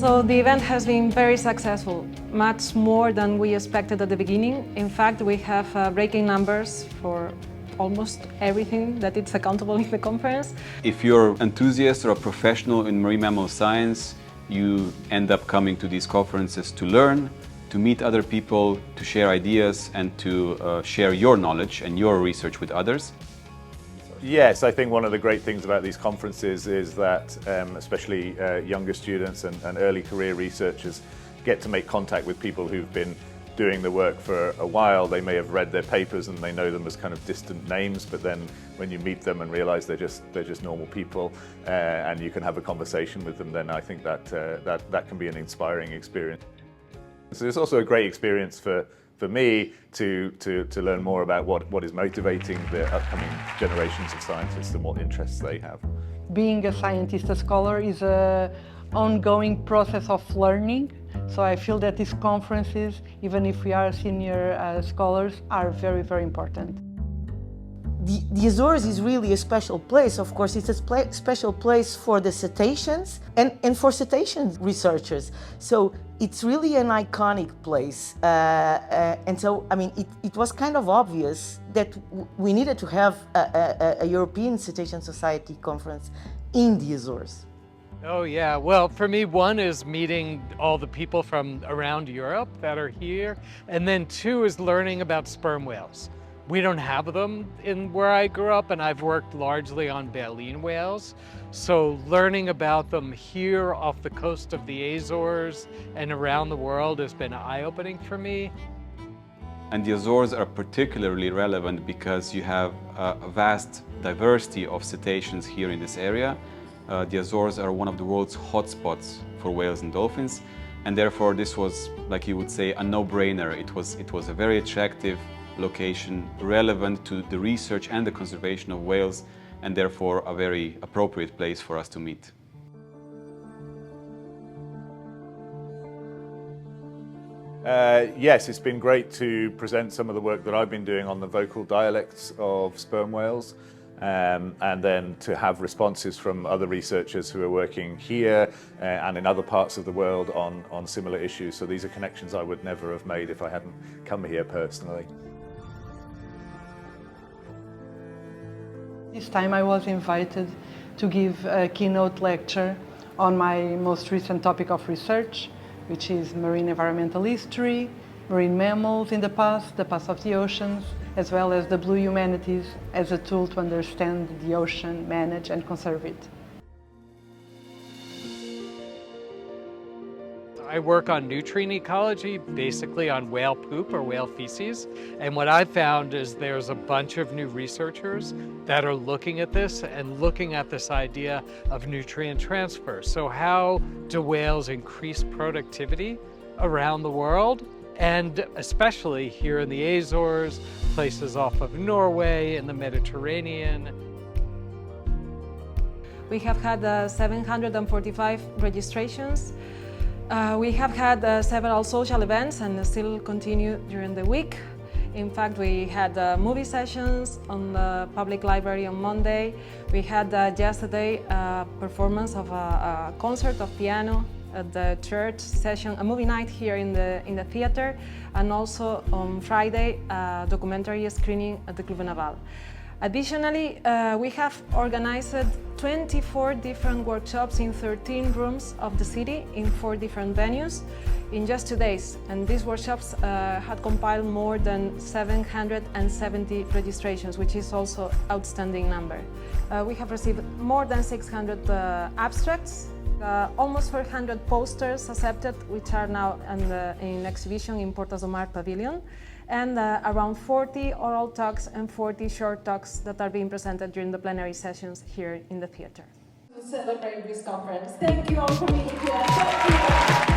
So the event has been very successful, much more than we expected at the beginning. In fact, we have breaking numbers for almost everything that it's accountable in the conference. If you're an enthusiast or a professional in marine mammal science, you end up coming to these conferences to learn, to meet other people, to share ideas and to share your knowledge and your research with others. Yes, I think one of the great things about these conferences is that especially younger students and early career researchers get to make contact with people who've been doing the work for a while. They may have read their papers and they know them as kind of distant names, but then when you meet them and realize they're just normal people and you can have a conversation with them, then I think that can be an inspiring experience. So it's also a great experience for me to learn more about what is motivating the upcoming generations of scientists and what interests they have. Being a scientist, a scholar, is an ongoing process of learning. So I feel that these conferences, even if we are senior scholars, are very, very important. The Azores is really a special place. Of course, it's a special place for the cetaceans and for cetacean researchers. So it's really an iconic place. And so, I mean, it was kind of obvious that we needed to have a European Cetacean Society conference in the Azores. Oh yeah, well for me one is meeting all the people from around Europe that are here, and then two is learning about sperm whales. We don't have them in where I grew up, and I've worked largely on baleen whales. So learning about them here off the coast of the Azores and around the world has been eye-opening for me. And the Azores are particularly relevant because you have a vast diversity of cetaceans here in this area. The Azores are one of the world's hotspots for whales and dolphins, and therefore this was, like you would say, a no-brainer. It was a very attractive location, relevant to the research and the conservation of whales, and therefore a very appropriate place for us to meet. Yes, it's been great to present some of the work that I've been doing on the vocal dialects of sperm whales, and then to have responses from other researchers who are working here and in other parts of the world on similar issues. So these are connections I would never have made if I hadn't come here personally. This time I was invited to give a keynote lecture on my most recent topic of research, which is marine environmental history, marine mammals in the past of the oceans, as well as the blue humanities as a tool to understand the ocean, manage and conserve it. I work on nutrient ecology, basically on whale poop or whale feces. And what I've found is there's a bunch of new researchers that are looking at this and looking at this idea of nutrient transfer. So how do whales increase productivity around the world? And especially here in the Azores, places off of Norway, in the Mediterranean. We have had 745 registrations. We have had several social events and still continue during the week. In fact, we had movie sessions on the public library on Monday. We had yesterday a performance of a concert of piano at the church session, a movie night here in the theater, and also on Friday a documentary screening at the Club Naval. Additionally, we have organized 24 different workshops in 13 rooms of the city in 4 different venues in just 2 days. And these workshops had compiled more than 770 registrations, which is also an outstanding number. We have received more than 600 abstracts, almost 400 posters accepted, which are now in exhibition in Portas do Mar Pavilion, and around 40 oral talks and 40 short talks that are being presented during the plenary sessions here in the theater. To celebrate this conference. Thank you all for being here. Thank you.